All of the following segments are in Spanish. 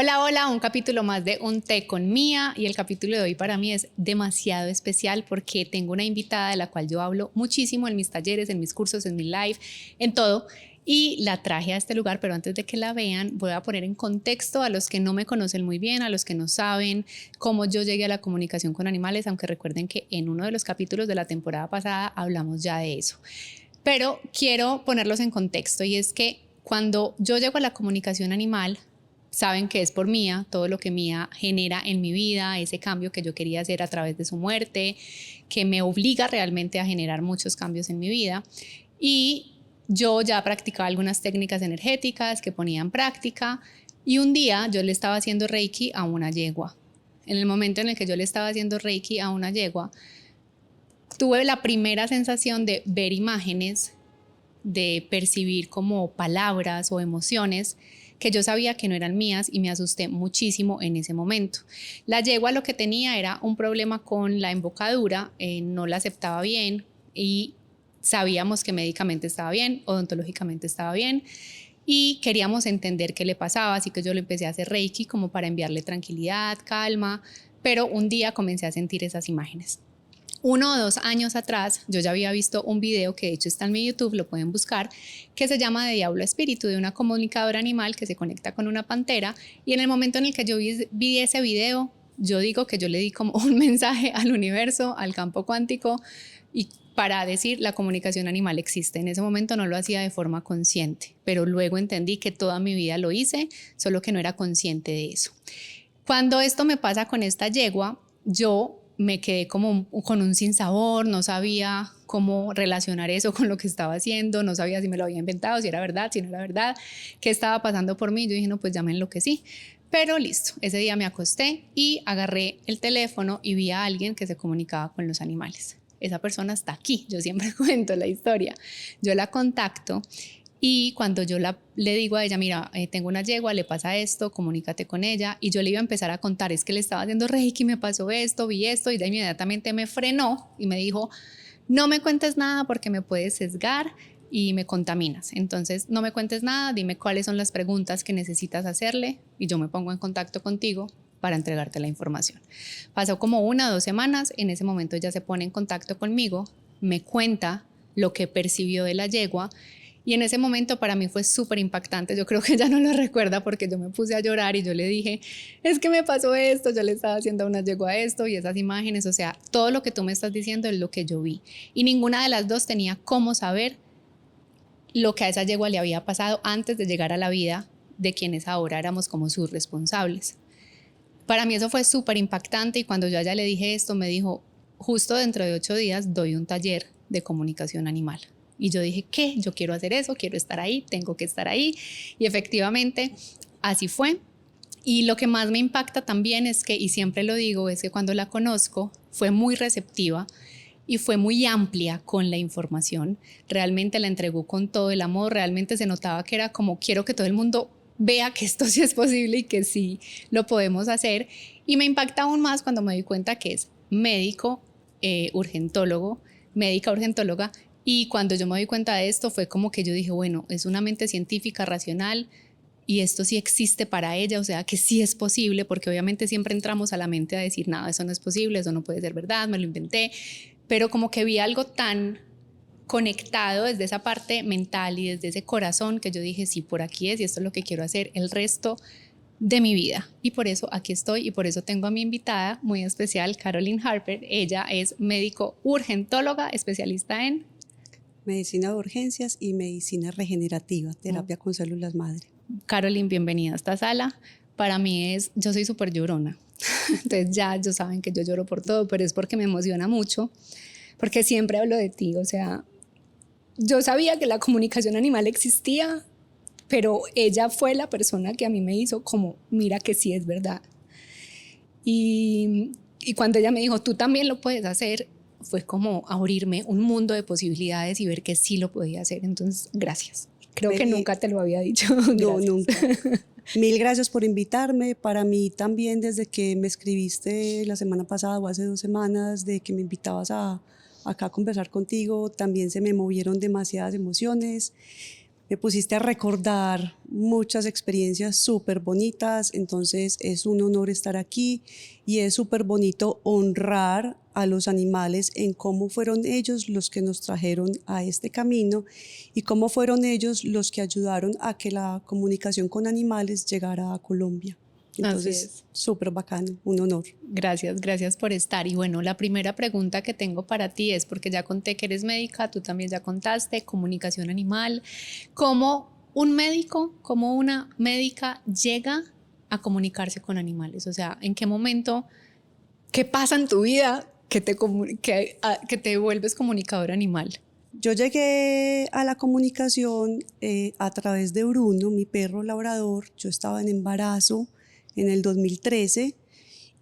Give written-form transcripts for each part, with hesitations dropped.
Hola, hola, un capítulo más de Un Té con Mía y el capítulo de hoy para mí es demasiado especial porque tengo una invitada de la cual yo hablo muchísimo en mis talleres, en mis cursos, en mi live, en todo y la traje a este lugar, pero antes de que la vean voy a poner en contexto a los que no me conocen muy bien, a los que no saben cómo yo llegué a la comunicación con animales, aunque recuerden que en uno de los capítulos de la temporada pasada hablamos ya de eso. Pero quiero ponerlos en contexto y es que cuando yo llego a la comunicación animal, saben que es por Mía, todo lo que Mía genera en mi vida, ese cambio que yo quería hacer a través de su muerte, que me obliga realmente a generar muchos cambios en mi vida. Y yo ya practicaba algunas técnicas energéticas que ponía en práctica y un día yo le estaba haciendo Reiki a una yegua. En el momento en el que yo le estaba haciendo Reiki a una yegua, tuve la primera sensación de ver imágenes, de percibir como palabras o emociones que yo sabía que no eran mías y me asusté muchísimo en ese momento. La yegua lo que tenía era un problema con la embocadura, no la aceptaba bien y sabíamos que médicamente estaba bien, odontológicamente estaba bien y queríamos entender qué le pasaba, así que yo le empecé a hacer Reiki como para enviarle tranquilidad, calma, pero un día comencé a sentir esas imágenes. 1 o 2 años atrás yo ya había visto un video que de hecho está en mi YouTube, lo pueden buscar, que se llama De Diablo a Espíritu, de una comunicadora animal que se conecta con una pantera, y en el momento en el que yo vi ese video, yo digo que yo le di como un mensaje al universo, al campo cuántico, y para decir la comunicación animal existe. En ese momento no lo hacía de forma consciente, pero luego entendí que toda mi vida lo hice, solo que no era consciente de eso. Cuando esto me pasa con esta yegua, yo me quedé como con un sinsabor, no sabía cómo relacionar eso con lo que estaba haciendo, no sabía si me lo había inventado, si era verdad, si no era verdad, qué estaba pasando por mí. Yo dije, no, pues ya me enloquecí. Pero listo, ese día me acosté y agarré el teléfono y vi a alguien que se comunicaba con los animales. Esa persona está aquí, yo siempre cuento la historia. Yo la contacto y cuando yo le digo a ella, mira, tengo una yegua, le pasa esto, comunícate con ella. Y yo le iba a empezar a contar, es que le estaba haciendo Reiki, me pasó esto, vi esto, y ella inmediatamente me frenó y me dijo, no me cuentes nada porque me puedes sesgar y me contaminas. Entonces, no me cuentes nada, dime cuáles son las preguntas que necesitas hacerle y yo me pongo en contacto contigo para entregarte la información. Pasó como 1 o 2 semanas, en ese momento ella se pone en contacto conmigo, me cuenta lo que percibió de la yegua. Y en ese momento para mí fue súper impactante. Yo creo que ella no lo recuerda porque yo me puse a llorar y yo le dije, es que me pasó esto, yo le estaba haciendo una yegua a esto y esas imágenes, o sea, todo lo que tú me estás diciendo es lo que yo vi. Y ninguna de las dos tenía cómo saber lo que a esa yegua le había pasado antes de llegar a la vida de quienes ahora éramos como sus responsables. Para mí eso fue súper impactante y cuando yo a ella le dije esto, me dijo, justo dentro de 8 días doy un taller de comunicación animal. Y yo dije, ¿qué? Yo quiero hacer eso, quiero estar ahí, tengo que estar ahí. Y efectivamente, así fue. Y lo que más me impacta también es que, y siempre lo digo, es que cuando la conozco fue muy receptiva y fue muy amplia con la información. Realmente la entregó con todo el amor, realmente se notaba que era como quiero que todo el mundo vea que esto sí es posible y que sí lo podemos hacer. Y me impacta aún más cuando me doy cuenta que es médico, urgentólogo, médica urgentóloga. Y cuando yo me doy cuenta de esto fue como que yo dije, bueno, es una mente científica, racional, y esto sí existe para ella, o sea que sí es posible, porque obviamente siempre entramos a la mente a decir, nada, eso no es posible, eso no puede ser verdad, me lo inventé, pero como que vi algo tan conectado desde esa parte mental y desde ese corazón que yo dije, sí, por aquí es y esto es lo que quiero hacer el resto de mi vida. Y por eso aquí estoy y por eso tengo a mi invitada muy especial, Caroline Harper. Ella es médico urgentóloga, especialista en medicina de urgencias y medicina regenerativa, terapia con células madre. Caroline, bienvenida a esta sala. Para mí yo soy súper llorona. Entonces ya saben que yo lloro por todo, pero es porque me emociona mucho, porque siempre hablo de ti. O sea, yo sabía que la comunicación animal existía, pero ella fue la persona que a mí me hizo como, mira que sí es verdad. Y cuando ella me dijo, tú también lo puedes hacer, fue como abrirme un mundo de posibilidades y ver que sí lo podía hacer. Entonces, gracias. Creo que nunca te lo había dicho. No, nunca. Mil gracias por invitarme. Para mí también, desde que me escribiste la semana pasada o hace 2 semanas, de que me invitabas acá a conversar contigo, también se me movieron demasiadas emociones. me pusiste a recordar muchas experiencias súper bonitas, entonces es un honor estar aquí y es súper bonito honrar a los animales en cómo fueron ellos los que nos trajeron a este camino y cómo fueron ellos los que ayudaron a que la comunicación con animales llegara a Colombia. Entonces, súper bacano, un honor. Gracias por estar. Y bueno, la primera pregunta que tengo para ti es, porque ya conté que eres médica, tú también ya contaste, comunicación animal. ¿Cómo un médico, cómo una médica llega a comunicarse con animales? O sea, ¿en qué momento, qué pasa en tu vida que te vuelves comunicador animal? Yo llegué a la comunicación a través de Bruno, mi perro labrador. Yo estaba en embarazo en el 2013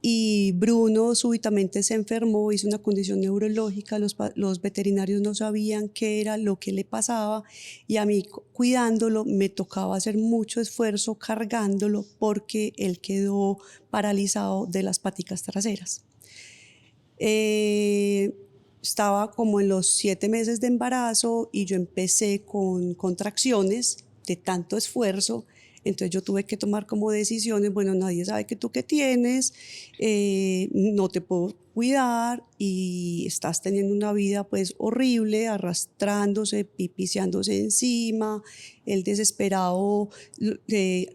y Bruno súbitamente se enfermó, hizo una condición neurológica, los veterinarios no sabían qué era lo que le pasaba y a mí cuidándolo me tocaba hacer mucho esfuerzo cargándolo porque él quedó paralizado de las paticas traseras. Estaba como en los 7 meses de embarazo y yo empecé con contracciones de tanto esfuerzo. Entonces yo tuve que tomar como decisiones, bueno, nadie sabe que tú qué tienes, no te puedo cuidar y estás teniendo una vida pues horrible, arrastrándose, pipiciándose encima. El desesperado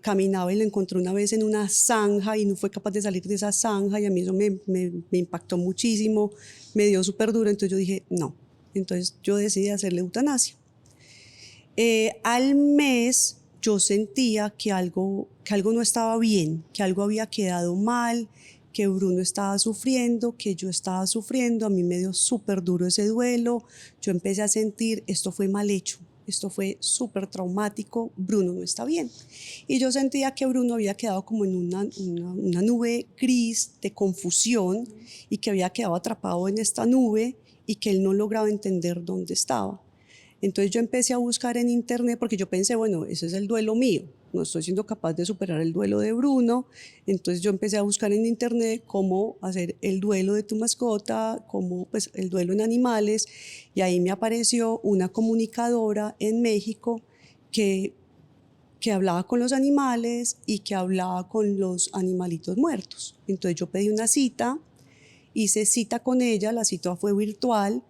caminaba y lo encontró una vez en una zanja y no fue capaz de salir de esa zanja y a mí eso me impactó muchísimo, me dio súper duro, entonces yo dije no, entonces yo decidí hacerle eutanasia. Al mes yo sentía que algo no estaba bien, que algo había quedado mal, que Bruno estaba sufriendo, que yo estaba sufriendo. A mí me dio súper duro ese duelo. Yo empecé a sentir, esto fue mal hecho, esto fue súper traumático, Bruno no está bien. Y yo sentía que Bruno había quedado como en una nube gris de confusión y que había quedado atrapado en esta nube y que él no lograba entender dónde estaba. Entonces yo empecé a buscar en internet porque yo pensé, bueno, ese es el duelo mío, no estoy siendo capaz de superar el duelo de Bruno. Entonces yo empecé a buscar en internet cómo hacer el duelo de tu mascota, cómo pues el duelo en animales, y ahí me apareció una comunicadora en México que hablaba con los animales y que hablaba con los animalitos muertos. Entonces yo pedí una cita, hice cita con ella, la cita fue virtual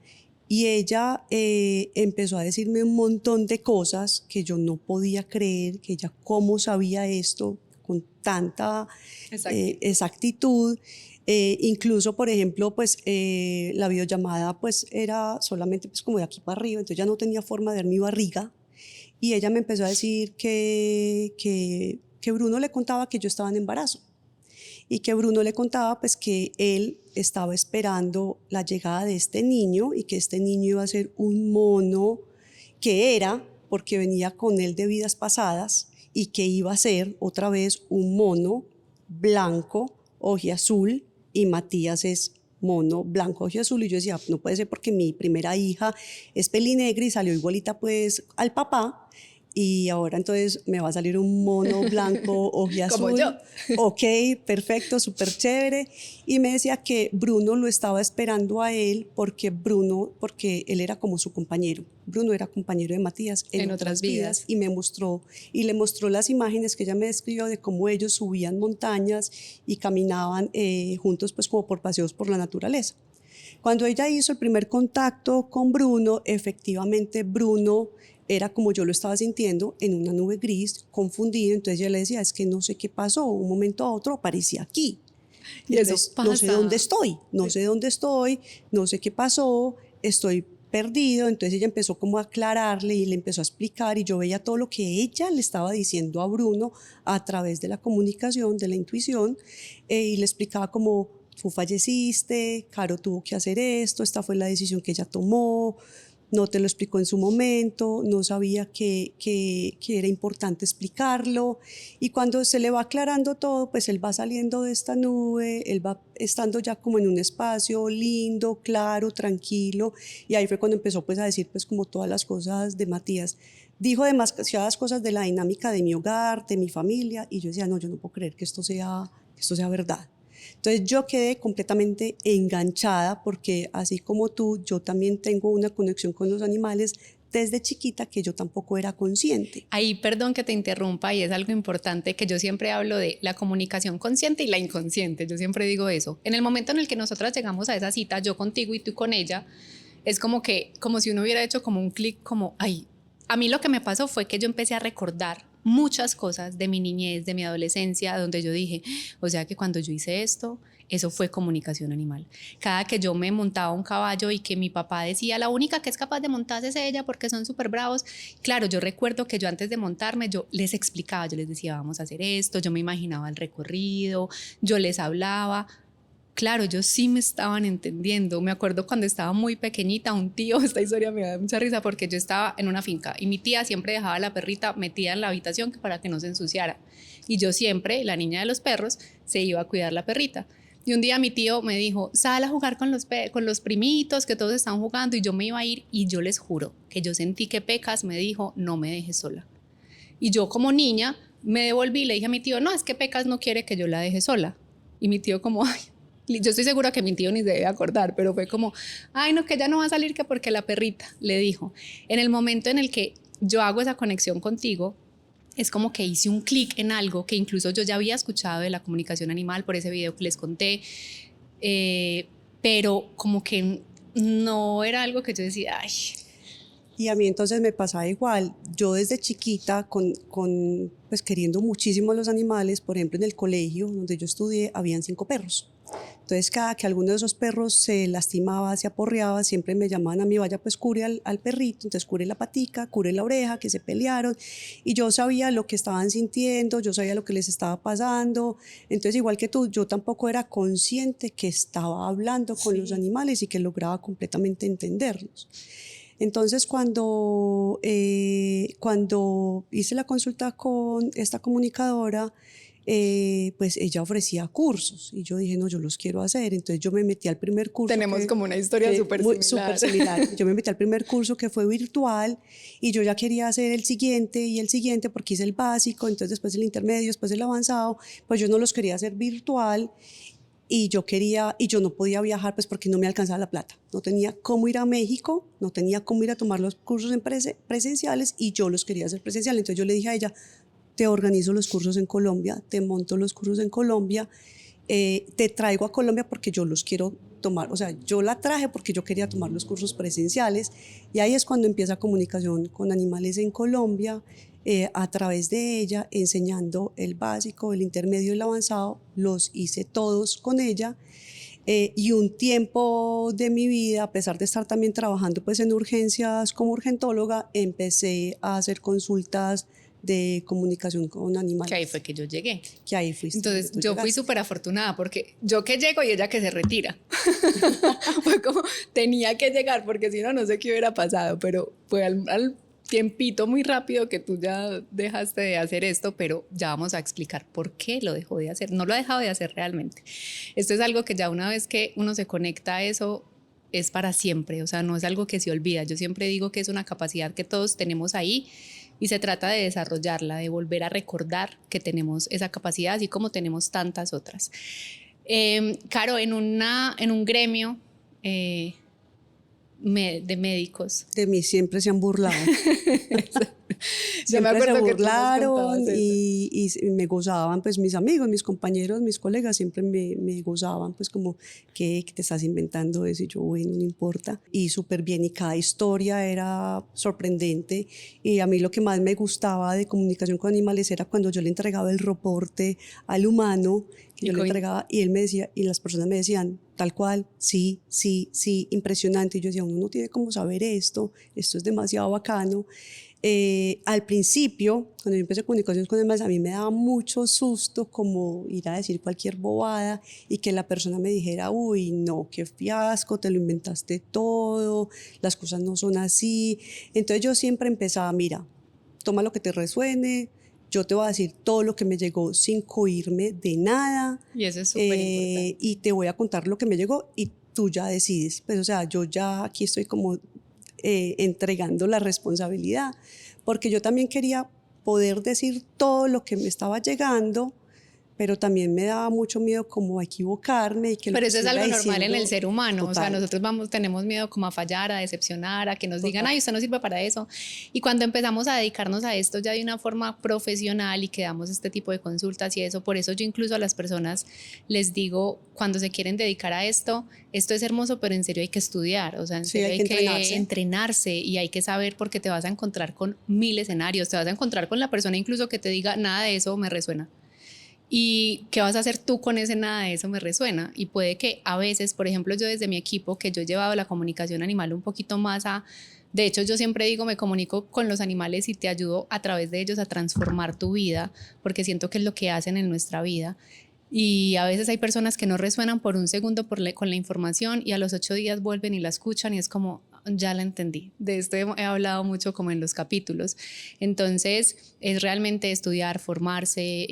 y ella empezó a decirme un montón de cosas que yo no podía creer, que ella cómo sabía esto con tanta exactitud. Incluso, por ejemplo, pues la videollamada pues era solamente pues como de aquí para arriba, entonces ya no tenía forma de ver mi barriga. Y ella me empezó a decir que Bruno le contaba que yo estaba en embarazo y que Bruno le contaba pues que él estaba esperando la llegada de este niño y que este niño iba a ser un mono que era, porque venía con él de vidas pasadas, y que iba a ser otra vez un mono blanco, ojiazul, y Matías es mono blanco, ojiazul, y yo decía, no puede ser porque mi primera hija es pelinegra y salió igualita pues al papá, y ahora entonces me va a salir un mono blanco ojiazul. Como yo. Ok, perfecto, súper chévere. Y me decía que Bruno lo estaba esperando a él porque él era como su compañero. Bruno era compañero de Matías en otras vidas y me mostró, y le mostró las imágenes que ella me describió de cómo ellos subían montañas y caminaban juntos pues como por paseos por la naturaleza. Cuando ella hizo el primer contacto con Bruno, efectivamente Bruno era como yo lo estaba sintiendo, en una nube gris, confundido. Entonces yo le decía, es que no sé qué pasó, un momento a otro aparecía aquí. Y eso pasa. No sé dónde estoy, no sé qué pasó, estoy perdido. Entonces ella empezó como a aclararle y le empezó a explicar, y yo veía todo lo que ella le estaba diciendo a Bruno a través de la comunicación, de la intuición, y le explicaba como, tú falleciste, Caro tuvo que hacer esto, esta fue la decisión que ella tomó, no te lo explicó en su momento, no sabía que era importante explicarlo, y cuando se le va aclarando todo, pues él va saliendo de esta nube, él va estando ya como en un espacio lindo, claro, tranquilo, y ahí fue cuando empezó pues a decir pues como todas las cosas de Matías. Dijo demasiadas cosas de la dinámica de mi hogar, de mi familia, y yo decía, no, yo no puedo creer que esto sea verdad. Entonces yo quedé completamente enganchada porque así como tú, yo también tengo una conexión con los animales desde chiquita que yo tampoco era consciente. Ahí, perdón que te interrumpa, y es algo importante que yo siempre hablo de la comunicación consciente y la inconsciente. Yo siempre digo eso. En el momento en el que nosotras llegamos a esa cita, yo contigo y tú con ella, es como que, como si uno hubiera hecho como un clic, como, ay, a mí lo que me pasó fue que yo empecé a recordar muchas cosas de mi niñez, de mi adolescencia, donde yo dije, o sea que cuando yo hice esto, eso fue comunicación animal. Cada que yo me montaba un caballo y que mi papá decía, la única que es capaz de montarse es ella porque son súper bravos. Claro, yo recuerdo que yo antes de montarme, yo les explicaba, yo les decía, vamos a hacer esto, yo me imaginaba el recorrido, yo les hablaba. Claro, ellos sí me estaban entendiendo. Me acuerdo cuando estaba muy pequeñita, un tío, esta historia me da mucha risa porque yo estaba en una finca y mi tía siempre dejaba a la perrita metida en la habitación para que no se ensuciara. Y yo siempre, la niña de los perros, se iba a cuidar la perrita. Y un día mi tío me dijo, sal a jugar con los primitos, que todos están jugando, y yo me iba a ir, y yo les juro que yo sentí que Pecas me dijo, no me dejes sola. Y yo como niña me devolví y le dije a mi tío, no, es que Pecas no quiere que yo la deje sola. Y mi tío como, ay, yo estoy segura que mi tío ni se debe acordar, pero fue como, ay, no, que ella no va a salir que porque la perrita, le dijo. En el momento en el que yo hago esa conexión contigo, es como que hice un clic en algo que incluso yo ya había escuchado de la comunicación animal por ese video que les conté, pero como que no era algo que yo decía, ay. Y a mí entonces me pasaba igual. Yo desde chiquita, pues queriendo muchísimo a los animales, por ejemplo, en el colegio donde yo estudié, habían 5 perros. Entonces, cada que alguno de esos perros se lastimaba, se aporreaba, siempre me llamaban a mí, vaya, pues cure al perrito, entonces cure la patica, cure la oreja, que se pelearon. Y yo sabía lo que estaban sintiendo, yo sabía lo que les estaba pasando. Entonces, igual que tú, yo tampoco era consciente que estaba hablando con los animales y que lograba completamente entenderlos. Entonces, cuando hice la consulta con esta comunicadora, pues ella ofrecía cursos y yo dije, no, yo los quiero hacer. Entonces yo me metí al primer curso. Tenemos como una historia súper similar. Yo me metí al primer curso que fue virtual y yo ya quería hacer el siguiente porque hice el básico, entonces después el intermedio, después el avanzado, pues yo no los quería hacer virtual. Y yo no podía viajar pues porque no me alcanzaba la plata. No tenía cómo ir a México, no tenía cómo ir a tomar los cursos presenciales y yo los quería hacer presenciales. Entonces yo le dije a ella, te organizo los cursos en Colombia, te monto los cursos en Colombia, te traigo a Colombia porque yo los quiero tomar. O sea, yo la traje porque yo quería tomar los cursos presenciales y ahí es cuando empieza comunicación con animales en Colombia. A través de ella, enseñando el básico, el intermedio y el avanzado, los hice todos con ella. Y un tiempo de mi vida, a pesar de estar también trabajando pues, en urgencias como urgentóloga, empecé a hacer consultas de comunicación con animales. Que ahí fue que yo llegué. Que ahí fuiste. Entonces yo fui súper afortunada porque yo que llego y ella que se retira. Fue como, tenía que llegar porque si no, no sé qué hubiera pasado, pero fue al tiempito muy rápido que tú ya dejaste de hacer esto, pero ya vamos a explicar por qué lo dejó de hacer. No lo ha dejado de hacer realmente. Esto es algo que ya una vez que uno se conecta a eso, es para siempre, o sea, no es algo que se olvida. Yo siempre digo que es una capacidad que todos tenemos ahí y se trata de desarrollarla, de volver a recordar que tenemos esa capacidad, así como tenemos tantas otras. Caro, en un gremio de médicos. De mí siempre se han burlado. Yo me acuerdo se que burlaron y me gozaban, pues mis amigos, mis compañeros, mis colegas siempre me gozaban, pues como que te estás inventando eso y yo, bueno, no importa. Y súper bien y cada historia era sorprendente y a mí lo que más me gustaba de comunicación con animales era cuando yo le entregaba el reporte al humano, que yo le entregaba y él me decía, y las personas me decían, tal cual, sí, sí, sí, impresionante. Y yo decía, uno no tiene cómo saber esto es demasiado bacano. Al principio, cuando yo empecé comunicaciones con animales, a mí me daba mucho susto como ir a decir cualquier bobada y que la persona me dijera, uy, no, qué fiasco, te lo inventaste todo, las cosas no son así. Entonces yo siempre empezaba, mira, toma lo que te resuene, yo te voy a decir todo lo que me llegó sin cohirme de nada. Y eso es súper importante. Y te voy a contar lo que me llegó y tú ya decides. Pues, o sea, yo ya aquí estoy como entregando la responsabilidad, porque yo también quería poder decir todo lo que me estaba llegando, pero también me daba mucho miedo como a equivocarme y que Pero lo eso es algo normal en el ser humano, total. o sea, nosotros tenemos miedo como a fallar, a decepcionar, a que nos digan, ay, usted no sirve para eso. Y cuando empezamos a dedicarnos a esto ya de una forma profesional y que damos este tipo de consultas y eso, por eso yo incluso a las personas les digo, cuando se quieren dedicar a esto es hermoso, pero en serio hay que estudiar, o sea, en serio hay que entrenarse y hay que saber porque te vas a encontrar con 1000 escenarios, te vas a encontrar con la persona incluso que te diga, nada de eso me resuena. ¿Y qué vas a hacer tú con ese nada de eso me resuena? Y puede que a veces, por ejemplo, yo desde mi equipo, que yo he llevado la comunicación animal un poquito más a... De hecho, yo siempre digo, me comunico con los animales y te ayudo a través de ellos a transformar tu vida, porque siento que es lo que hacen en nuestra vida. Y a veces hay personas que no resuenan por un segundo con la información y a los 8 días vuelven y la escuchan y es como, ya la entendí. De esto he hablado mucho como en los capítulos. Entonces, es realmente estudiar, formarse,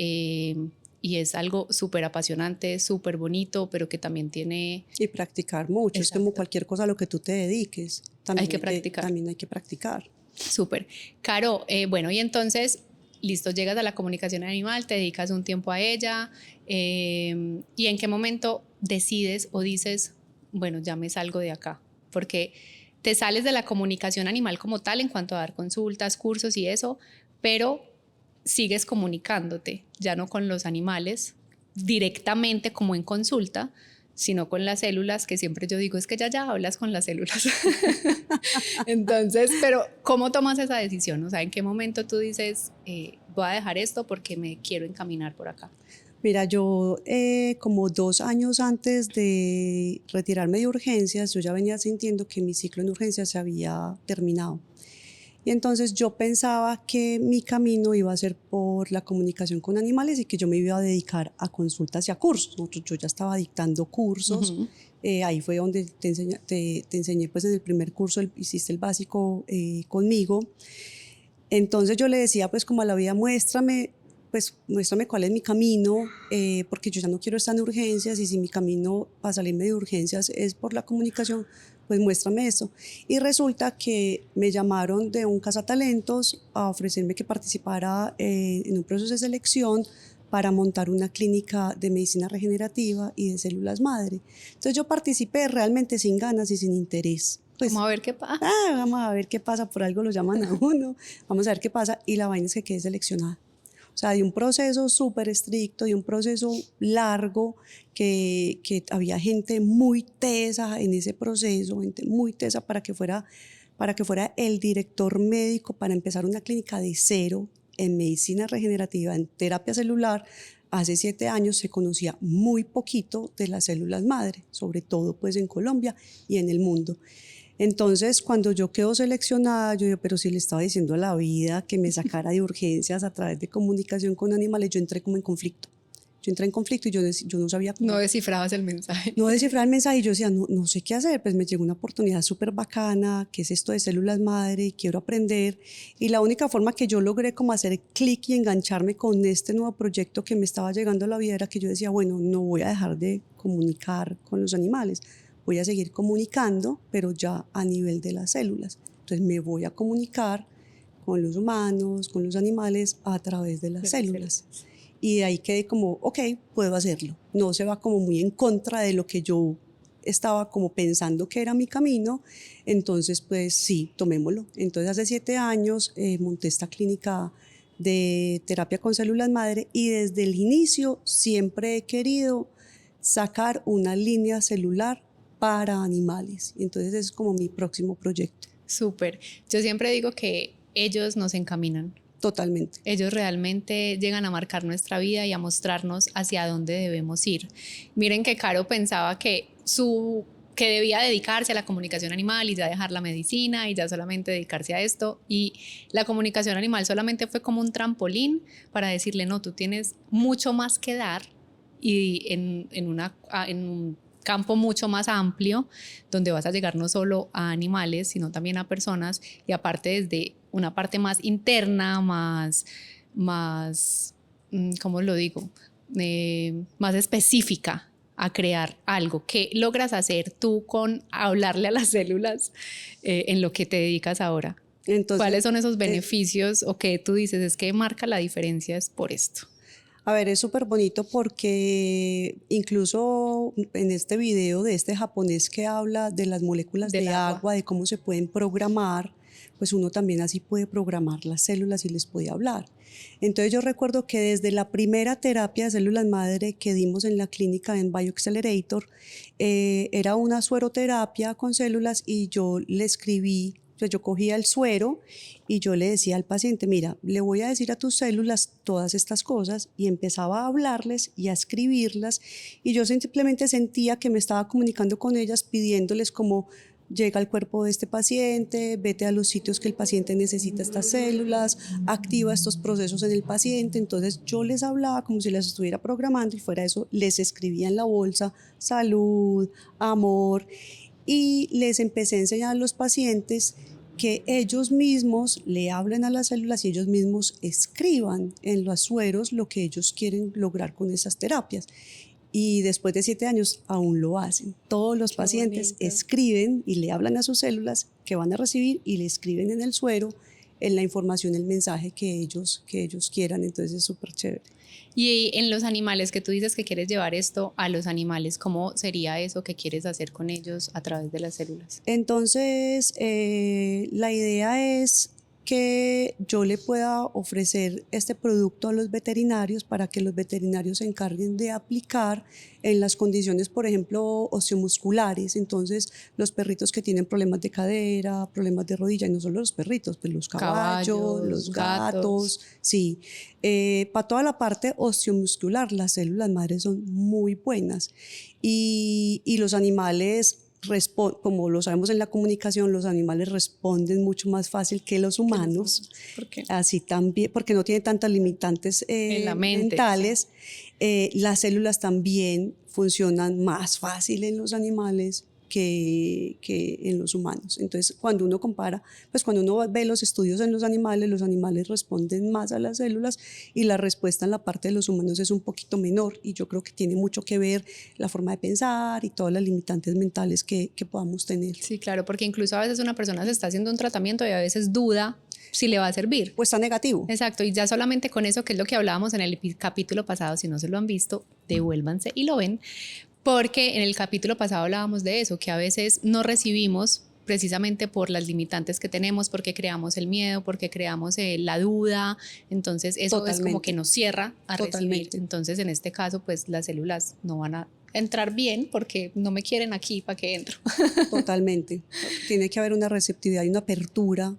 y es algo súper apasionante, súper bonito, pero que también tiene... Y practicar mucho, exacto. Es como cualquier cosa a lo que tú te dediques. También hay que practicar. También hay que practicar. Súper. Caro, bueno, y entonces, listo, llegas a la comunicación animal, te dedicas un tiempo a ella, ¿y en qué momento decides o dices, bueno, ya me salgo de acá? Porque te sales de la comunicación animal como tal en cuanto a dar consultas, cursos y eso, pero sigues comunicándote, ya no con los animales directamente como en consulta, sino con las células, que siempre yo digo, es que ya hablas con las células. Entonces, pero ¿cómo tomas esa decisión? O sea, ¿en qué momento tú dices, voy a dejar esto porque me quiero encaminar por acá? Mira, yo como 2 años antes de retirarme de urgencias, yo ya venía sintiendo que mi ciclo en urgencias se había terminado. Y entonces yo pensaba que mi camino iba a ser por la comunicación con animales y que yo me iba a dedicar a consultas y a cursos. Yo ya estaba dictando cursos. Ahí fue donde te enseñé, pues en el primer curso hiciste el básico conmigo. Entonces yo le decía pues como a la vida, muéstrame cuál es mi camino, porque yo ya no quiero estar en urgencias y si mi camino para salirme de urgencias es por la comunicación, pues muéstrame eso. Y resulta que me llamaron de un cazatalentos a ofrecerme que participara en un proceso de selección para montar una clínica de medicina regenerativa y de células madre. Entonces yo participé realmente sin ganas y sin interés. Pues, vamos a ver qué pasa. Vamos a ver qué pasa, por algo lo llaman a uno, vamos a ver qué pasa, y la vaina es que quedé seleccionada. O sea, de un proceso súper estricto, de un proceso largo, que había gente muy tesa en ese proceso, gente muy tesa para que fuera el director médico para empezar una clínica de cero en medicina regenerativa, en terapia celular. Hace 7 años se conocía muy poquito de las células madre, sobre todo pues en Colombia y en el mundo. Entonces, cuando yo quedo seleccionada, yo digo, pero si le estaba diciendo a la vida que me sacara de urgencias a través de comunicación con animales, yo entré como en conflicto. Yo entré en conflicto y yo no sabía cómo. No descifrabas el mensaje. No descifraba el mensaje y yo decía, no sé qué hacer. Pues me llegó una oportunidad súper bacana, que es esto de células madre, y quiero aprender. Y la única forma que yo logré como hacer clic y engancharme con este nuevo proyecto que me estaba llegando a la vida era que yo decía, bueno, no voy a dejar de comunicar con los animales. Voy a seguir comunicando, pero ya a nivel de las células. Entonces me voy a comunicar con los humanos, con los animales a través de las células. Y de ahí quedé como, ok, puedo hacerlo. No se va como muy en contra de lo que yo estaba como pensando que era mi camino. Entonces, pues sí, tomémoslo. Entonces hace 7 años monté esta clínica de terapia con células madre y desde el inicio siempre he querido sacar una línea celular para animales. Entonces es como mi próximo proyecto. Súper. Yo siempre digo que ellos nos encaminan. Totalmente. Ellos realmente llegan a marcar nuestra vida y a mostrarnos hacia dónde debemos ir. Miren que Caro pensaba que debía dedicarse a la comunicación animal y ya dejar la medicina y ya solamente dedicarse a esto, y la comunicación animal solamente fue como un trampolín para decirle, no, tú tienes mucho más que dar y en un campo mucho más amplio donde vas a llegar no solo a animales sino también a personas, y aparte desde una parte más interna, más ¿cómo lo digo? Más específica, a crear algo que logras hacer tú con hablarle a las células en lo que te dedicas ahora. Entonces, ¿cuáles son esos beneficios o que tú dices es que marca la diferencia es por esto? A ver, es súper bonito porque incluso en este video de este japonés que habla de las moléculas Del de agua. agua, de cómo se pueden programar, pues uno también así puede programar las células y les puede hablar. Entonces yo recuerdo que desde la primera terapia de células madre que dimos en la clínica en BioAccelerator, era una sueroterapia con células y yo le escribí, pues yo cogía el suero y yo le decía al paciente, mira, le voy a decir a tus células todas estas cosas, y empezaba a hablarles y a escribirlas, y yo simplemente sentía que me estaba comunicando con ellas pidiéndoles como: llega al cuerpo de este paciente, vete a los sitios que el paciente necesita estas células, activa estos procesos en el paciente. Entonces yo les hablaba como si las estuviera programando, y fuera de eso les escribía en la bolsa salud, amor, y les empecé a enseñar a los pacientes que ellos mismos le hablen a las células y ellos mismos escriban en los sueros lo que ellos quieren lograr con esas terapias. Y después de 7 años aún lo hacen. Todos los pacientes escriben y le hablan a sus células que van a recibir, y le escriben en el suero, en la información, el mensaje que ellos quieran. Entonces es súper chévere. Y en los animales, que tú dices que quieres llevar esto a los animales, ¿cómo sería eso que quieres hacer con ellos a través de las células? Entonces, la idea es que yo le pueda ofrecer este producto a los veterinarios para que los veterinarios se encarguen de aplicar en las condiciones, por ejemplo, osteomusculares. Entonces, los perritos que tienen problemas de cadera, problemas de rodilla, y no solo los perritos, pues los caballos, los gatos, sí. Para toda la parte osteomuscular, las células madres son muy buenas, y los animales, como lo sabemos en la comunicación, los animales responden mucho más fácil que los humanos. ¿Por qué? Así también, porque no tienen tantas limitantes En la mente, mentales. sí. Las células también funcionan más fácil en los animales que en los humanos. Entonces, cuando uno compara, pues cuando uno ve los estudios en los animales responden más a las células, y la respuesta en la parte de los humanos es un poquito menor, y yo creo que tiene mucho que ver la forma de pensar y todas las limitantes mentales que podamos tener. Sí, claro, porque incluso a veces una persona se está haciendo un tratamiento y a veces duda si le va a servir. Pues está negativo. Exacto, y ya solamente con eso, que es lo que hablábamos en el capítulo pasado, si no se lo han visto, devuélvanse y lo ven, porque en el capítulo pasado hablábamos de eso, que a veces no recibimos precisamente por las limitantes que tenemos, porque creamos el miedo, porque creamos la duda. Entonces eso Totalmente. es como que nos cierra a Totalmente. recibir. Entonces en este caso pues las células no van a entrar bien porque no me quieren aquí, ¿para qué entro? Totalmente. Tiene que haber una receptividad y una apertura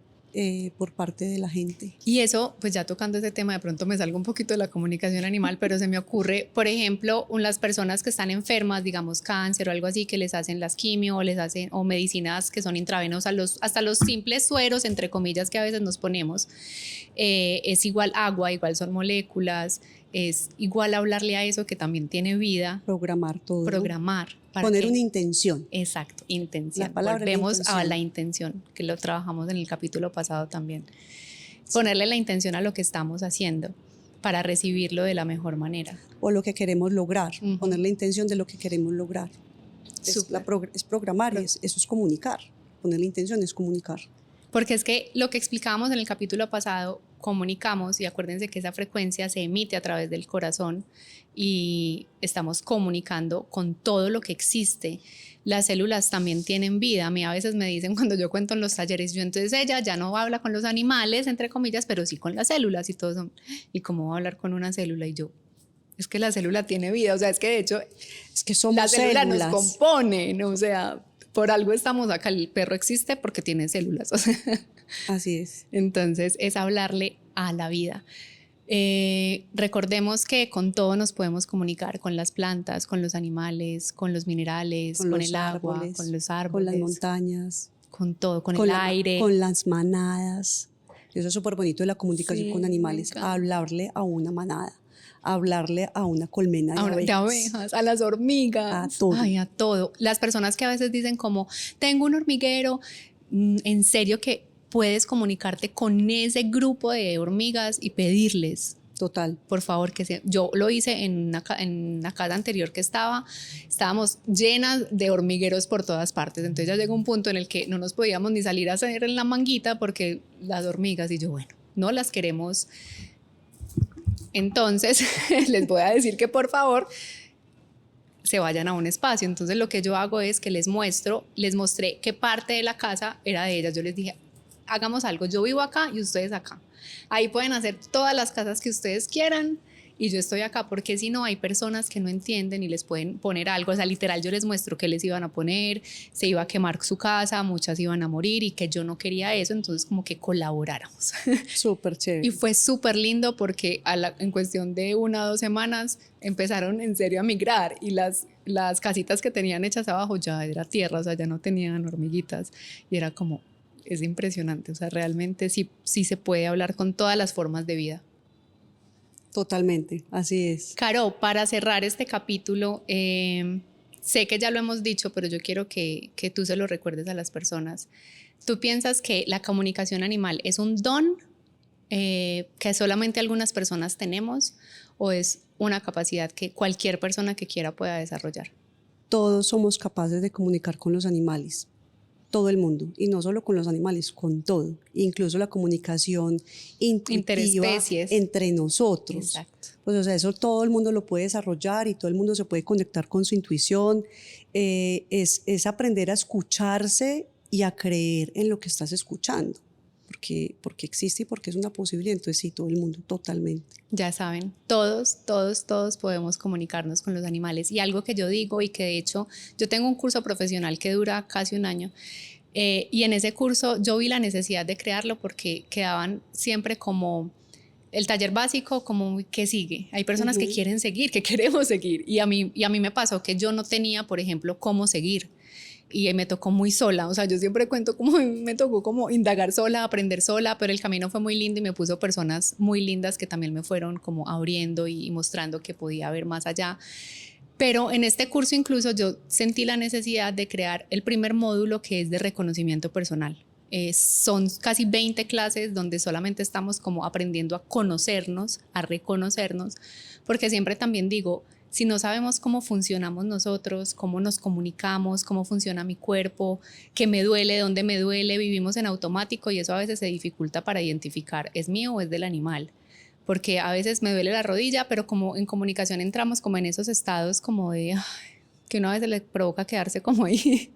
por parte de la gente. Y eso, pues ya tocando ese tema, de pronto me salgo un poquito de la comunicación animal, pero se me ocurre, por ejemplo, las personas que están enfermas, digamos cáncer o algo así, que les hacen las quimio o les hacen o medicinas que son intravenosas, hasta los simples sueros, entre comillas, que a veces nos ponemos, es igual agua, igual son moléculas, es igual hablarle a eso que también tiene vida. Programar todo. Programar. Poner una intención. Exacto, intención. La palabra Volvemos intención. a la intención, que lo trabajamos en el capítulo pasado también. Sí. Ponerle la intención a lo que estamos haciendo para recibirlo de la mejor manera. O lo que queremos lograr, poner la intención de lo que queremos lograr. Es programar, eso es comunicar. Poner la intención es comunicar. Porque es que lo que explicábamos en el capítulo pasado, comunicamos, y acuérdense que esa frecuencia se emite a través del corazón y estamos comunicando con todo lo que existe. Las células también tienen vida. A mí a veces me dicen cuando yo cuento en los talleres, yo entonces ella ya no habla con los animales, entre comillas, pero sí con las células, y todos son, ¿y cómo va a hablar con una célula? Y yo, es que la célula tiene vida, o sea, es que de hecho es que somos la célula células. nos compone, ¿no? O sea, por algo estamos acá, el perro existe porque tiene células, o sea. Así es. Entonces es hablarle a la vida. Recordemos que con todo nos podemos comunicar, con las plantas, con los animales, con los minerales, con el agua, con los árboles, con las montañas, con todo, con el aire, con las manadas. Eso es súper bonito de la comunicación con animales, hablarle a una manada, hablarle a una colmena de abejas, a las hormigas, a todo. Ay, a todo. Las personas que a veces dicen como, tengo un hormiguero, en serio que puedes comunicarte con ese grupo de hormigas y pedirles. Total. Por favor, que sea. Yo lo hice en una casa anterior que estábamos llenas de hormigueros por todas partes. Entonces ya llegó un punto en el que no nos podíamos ni salir a hacer en la manguita porque las hormigas, y yo, bueno, no las queremos Entonces, les voy a decir que por favor se vayan a un espacio. Entonces lo que yo hago es que les mostré qué parte de la casa era de ellas. Yo les dije, hagamos algo, yo vivo acá y ustedes acá. Ahí pueden hacer todas las casas que ustedes quieran y yo estoy acá, porque si no hay personas que no entienden y les pueden poner algo. O sea, literal yo les muestro qué les iban a poner, se iba a quemar su casa, muchas iban a morir y que yo no quería eso, entonces como que colaboráramos. Súper chévere. Y fue súper lindo porque en cuestión de 1 o 2 semanas empezaron en serio a migrar y las casitas que tenían hechas abajo ya era tierra, o sea, ya no tenían hormiguitas y era como, es impresionante, o sea, realmente sí se puede hablar con todas las formas de vida. Totalmente, así es. Caro, para cerrar este capítulo, sé que ya lo hemos dicho, pero yo quiero que tú se lo recuerdes a las personas. ¿Tú piensas que la comunicación animal es un don que solamente algunas personas tenemos o es una capacidad que cualquier persona que quiera pueda desarrollar? Todos somos capaces de comunicar con los animales, todo el mundo, y no solo con los animales, con todo, incluso la comunicación intuitiva Interespecies. entre nosotros. Exacto. Pues, o sea, eso todo el mundo lo puede desarrollar y todo el mundo se puede conectar con su intuición. Es aprender a escucharse y a creer en lo que estás escuchando, porque existe y porque es una posibilidad. Entonces sí, todo el mundo, totalmente. Ya saben, todos podemos comunicarnos con los animales. Y algo que yo digo y que de hecho yo tengo un curso profesional que dura casi 1 año y en ese curso yo vi la necesidad de crearlo porque quedaban siempre como el taller básico, como ¿qué sigue? Hay personas que quieren seguir, que queremos seguir y a mí me pasó que yo no tenía, por ejemplo, cómo seguir. Y me tocó muy sola, o sea, yo siempre cuento como me tocó como indagar sola, aprender sola, pero el camino fue muy lindo y me puso personas muy lindas que también me fueron como abriendo y mostrando que podía ver más allá. Pero en este curso incluso yo sentí la necesidad de crear el primer módulo, que es de reconocimiento personal. Son casi 20 clases donde solamente estamos como aprendiendo a conocernos, a reconocernos, porque siempre también digo, si no sabemos cómo funcionamos nosotros, cómo nos comunicamos, cómo funciona mi cuerpo, qué me duele, dónde me duele, vivimos en automático y eso a veces se dificulta para identificar, ¿es mío o es del animal? Porque a veces me duele la rodilla, pero como en comunicación entramos como en esos estados como de que una vez le provoca quedarse como ahí.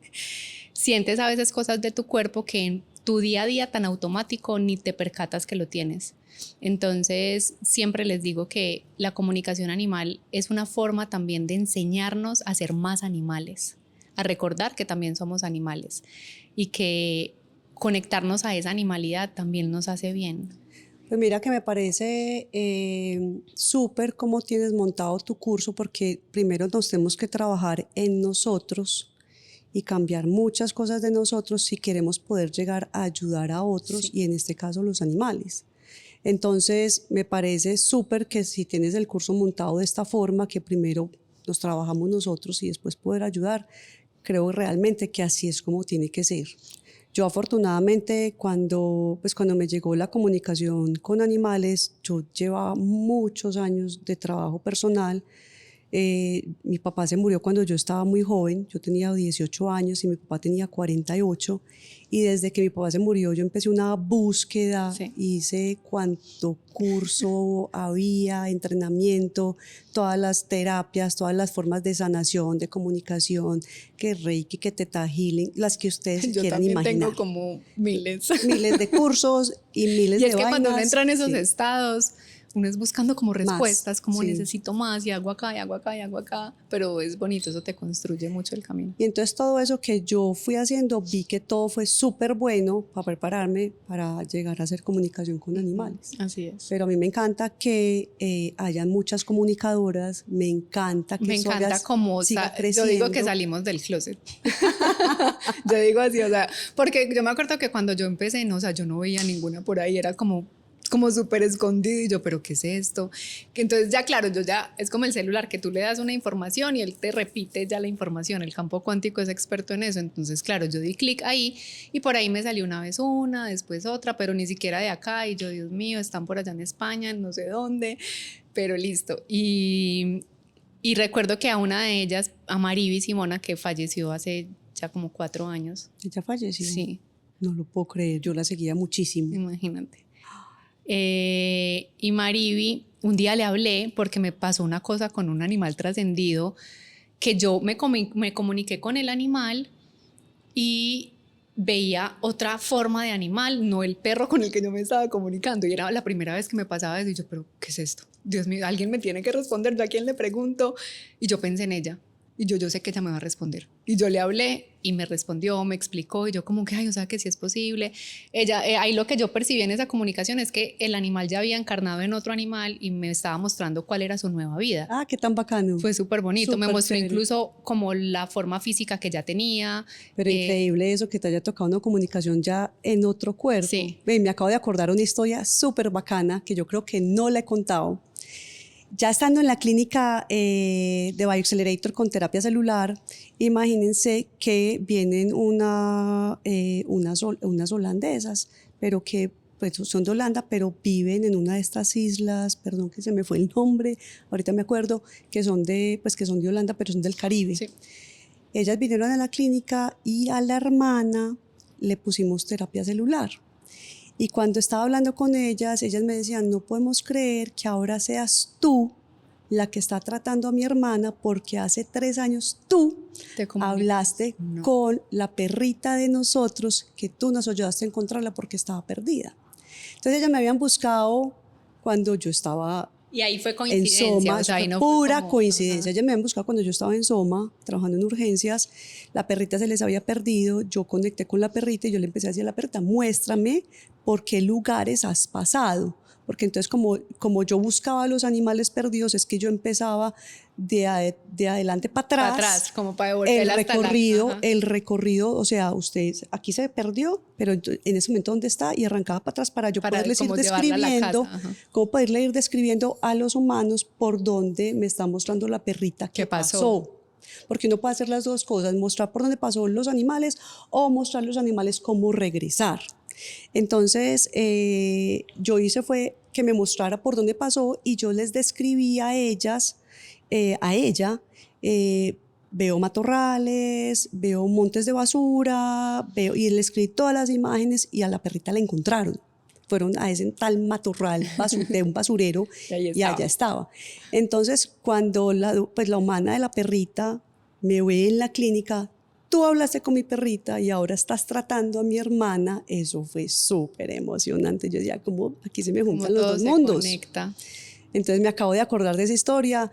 Sientes a veces cosas de tu cuerpo que en tu día a día tan automático ni te percatas que lo tienes. Entonces siempre les digo que la comunicación animal es una forma también de enseñarnos a ser más animales, a recordar que también somos animales y que conectarnos a esa animalidad también nos hace bien. Pues mira que me parece súper cómo tienes montado tu curso, porque primero nos tenemos que trabajar en nosotros y cambiar muchas cosas de nosotros si queremos poder llegar a ayudar a otros, sí, y en este caso los animales. Entonces me parece súper que si tienes el curso montado de esta forma, que primero nos trabajamos nosotros y después poder ayudar, creo realmente que así es como tiene que ser. Yo afortunadamente cuando me llegó la comunicación con animales, yo llevaba muchos años de trabajo personal. Mi papá se murió cuando yo estaba muy joven, yo tenía 18 años y mi papá tenía 48, y desde que mi papá se murió yo empecé una búsqueda, sí, hice cuánto curso había, entrenamiento, todas las terapias, todas las formas de sanación, de comunicación, que Reiki, que Theta Healing, las que ustedes yo quieran imaginar. Yo también tengo como miles. Miles de cursos y miles de vainas. Y es que cuando uno entra en esos estados, uno es buscando como respuestas, más, como sí, necesito más y hago acá y hago acá y hago acá, pero es bonito, eso te construye mucho el camino. Y entonces todo eso que yo fui haciendo, vi que todo fue súper bueno para prepararme para llegar a hacer comunicación con animales. Así es. Pero a mí me encanta que hayan muchas comunicadoras, me encanta que me eso encanta como siga creciendo. Yo digo que salimos del closet. Yo digo así, o sea, porque yo me acuerdo que cuando yo empecé, no, o sea, yo no veía ninguna por ahí, era como súper escondido y yo, pero ¿qué es esto? Que entonces ya claro, yo ya, es como el celular que tú le das una información y él te repite ya la información, el campo cuántico es experto en eso, entonces claro, yo di clic ahí y por ahí me salió una vez una, después otra, pero ni siquiera de acá y yo, Dios mío, están por allá en España, no sé dónde, pero listo. Y recuerdo que a una de ellas, a Mariby Simona, que falleció hace ya como 4 años. ¿Ella falleció? Sí. No lo puedo creer, yo la seguía muchísimo. Imagínate. Y Mariby, un día le hablé porque me pasó una cosa con un animal trascendido, que yo me comuniqué con el animal y veía otra forma de animal, no el perro con el que yo me estaba comunicando. Y era la primera vez que me pasaba eso. Y yo, pero ¿qué es esto? Dios mío, alguien me tiene que responder. ¿Yo a quién le pregunto? Y yo pensé en ella. Y yo sé que ella me va a responder. Y yo le hablé y me respondió, me explicó. Y yo como que, ay, o sea, que sí es posible. Ella, ahí lo que yo percibí en esa comunicación es que el animal ya había encarnado en otro animal y me estaba mostrando cuál era su nueva vida. Ah, qué tan bacano. Fue súper bonito. Súper Me mostró chévere. incluso como la forma física que ya tenía. Pero increíble eso, que te haya tocado una comunicación ya en otro cuerpo. Sí. Ven, me acabo de acordar una historia súper bacana que yo creo que no la he contado. Ya estando en la clínica de BioAccelerator con terapia celular, imagínense que vienen unas holandesas, pero que pues, son de Holanda, pero viven en una de estas islas, perdón que se me fue el nombre, ahorita me acuerdo, que son de Holanda, pero son del Caribe. Sí. Ellas vinieron a la clínica y a la hermana le pusimos terapia celular. Y cuando estaba hablando con ellas me decían, no podemos creer que ahora seas tú la que está tratando a mi hermana, porque hace 3 años tú hablaste con la perrita de nosotros, que tú nos ayudaste a encontrarla porque estaba perdida. Entonces ellas me habían buscado cuando yo estaba y ahí fue coincidencia, en Soma, o sea, ahí no pura como, coincidencia. Ellas me habían buscado cuando yo estaba en Soma, trabajando en urgencias. La perrita se les había perdido, yo conecté con la perrita y yo le empecé a decir a la perrita, muéstrame por qué lugares has pasado. Porque entonces como yo buscaba a los animales perdidos, es que yo empezaba de adelante para atrás. Para atrás, como para devolver el recorrido, o sea, usted aquí se perdió, pero en ese momento ¿dónde está? Y arrancaba para atrás para yo poderles ir describiendo, cómo poderle ir describiendo a los humanos por dónde me está mostrando la perrita que pasó. Porque uno puede hacer las dos cosas, mostrar por dónde pasó los animales o mostrar los animales cómo regresar. Entonces, yo hice fue que me mostrara por dónde pasó y yo les describí a ellas, a ella, veo matorrales, veo montes de basura, y le escribí todas las imágenes y a la perrita la encontraron. Fueron a ese tal matorral de un basurero y allá estaba. Entonces, cuando la humana de la perrita me ve en la clínica, tú hablaste con mi perrita y ahora estás tratando a mi hermana, eso fue súper emocionante. Yo decía, como aquí se me juntan los dos mundos. Conecta. Entonces me acabo de acordar de esa historia.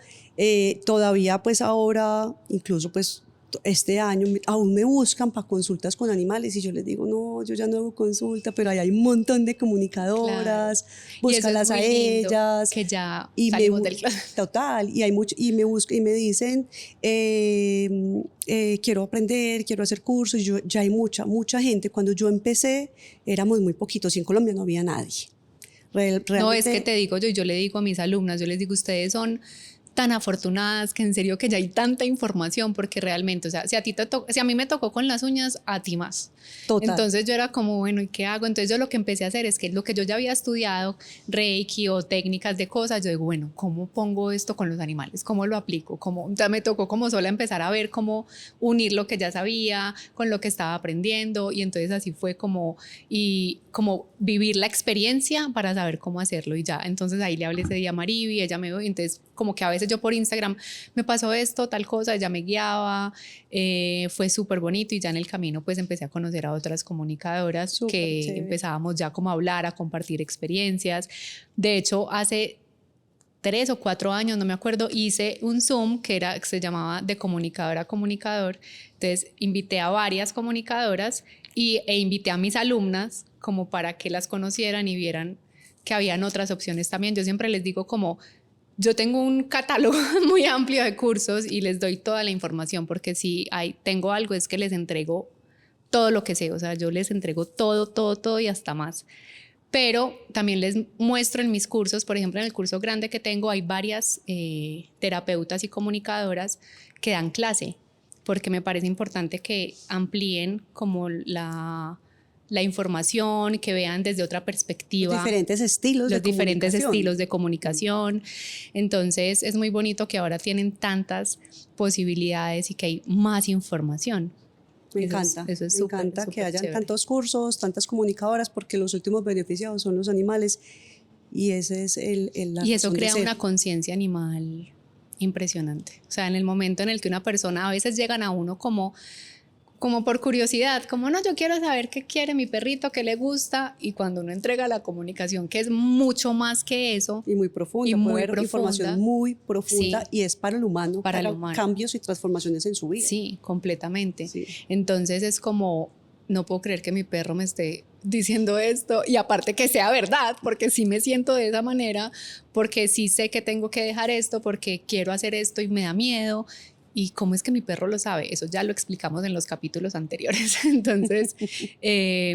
Todavía pues ahora, incluso pues este año, aún me buscan para consultas con animales y yo les digo, no, yo ya no hago consulta, pero ahí hay un montón de comunicadoras, claro. Búscalas a ellas. Que ya y salimos del claro. Total, y hay mucho, y me dicen, quiero aprender, quiero hacer cursos, y ya hay mucha gente. Cuando yo empecé, éramos muy poquitos y en Colombia no había nadie. Realmente, no, es que te digo yo le digo a mis alumnas, yo les digo, ustedes son tan afortunadas que en serio que ya hay tanta información, porque realmente, o sea, si a mí me tocó con las uñas, a ti más. Total. Entonces yo era como, bueno, ¿y qué hago? Entonces yo lo que empecé a hacer es que lo que yo ya había estudiado, Reiki o técnicas de cosas, yo digo, bueno, ¿cómo pongo esto con los animales? ¿Cómo lo aplico? Ya me tocó como sola empezar a ver cómo unir lo que ya sabía con lo que estaba aprendiendo, y entonces así fue como vivir la experiencia para saber cómo hacerlo, y ya. Entonces ahí le hablé ese día a Mariby, ella me vio, y entonces como que a veces yo por Instagram me pasó esto, tal cosa, ella me guiaba, fue súper bonito, y ya en el camino pues empecé a conocer a otras comunicadoras chévere. Empezábamos ya como a hablar, a compartir experiencias. De hecho, hace 3 o 4 años, no me acuerdo, hice un Zoom que se llamaba de comunicador a comunicador. Entonces invité a varias comunicadoras e invité a mis alumnas como para que las conocieran y vieran que habían otras opciones también. Yo siempre les digo como, yo tengo un catálogo muy amplio de cursos y les doy toda la información, porque si tengo algo es que les entrego todo lo que sé, o sea, yo les entrego todo y hasta más. Pero también les muestro en mis cursos, por ejemplo, en el curso grande que tengo hay varias terapeutas y comunicadoras que dan clase, porque me parece importante que amplíen como la información, que vean desde otra perspectiva. Los diferentes estilos de comunicación. Entonces es muy bonito que ahora tienen tantas posibilidades y que hay más información. Me encanta que hayan tantos cursos, tantas comunicadoras, porque los últimos beneficiados son los animales. Y ese es la Y eso razón de crea ser. una conciencia animal impresionante. O sea, en el momento en el que una persona, a veces llegan a uno como por curiosidad, como no, yo quiero saber qué quiere mi perrito, qué le gusta, y cuando uno entrega la comunicación, que es mucho más que eso, Y muy profunda, y puede muy haber información profunda, muy profunda sí, y es para el humano, para el para humano. cambios y transformaciones en su vida. Sí, completamente. Sí. Entonces es como, no puedo creer que mi perro me esté diciendo esto, y aparte que sea verdad, porque sí me siento de esa manera, porque sí sé que tengo que dejar esto, porque quiero hacer esto y me da miedo. ¿Y cómo es que mi perro lo sabe? Eso ya lo explicamos en los capítulos anteriores. Entonces,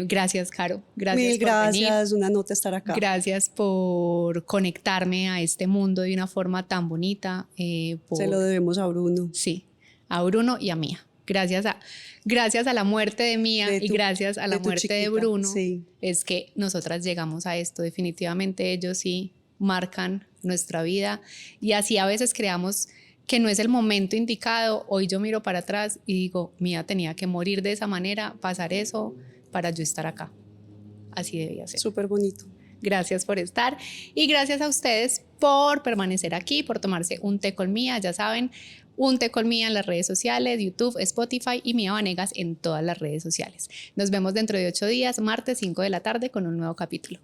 gracias, Caro. Gracias Mil por venir. gracias, una nota estar acá. Gracias por conectarme a este mundo de una forma tan bonita. Se lo debemos a Bruno. Sí, a Bruno y a Mía. Gracias a la muerte de Mía y gracias a la muerte de chiquita, Bruno, sí. es que nosotras llegamos a esto. Definitivamente ellos sí marcan nuestra vida, y así a veces creamos que no es el momento indicado. Hoy yo miro para atrás y digo, Mía tenía que morir de esa manera, pasar eso, para yo estar acá. Así debía ser. Súper bonito. Gracias por estar, y gracias a ustedes por permanecer aquí, por tomarse un té con Mía. Ya saben, un té con Mía en las redes sociales, YouTube, Spotify, y Mía Vanegas en todas las redes sociales. Nos vemos dentro de 8 días, martes 5 de la tarde, con un nuevo capítulo.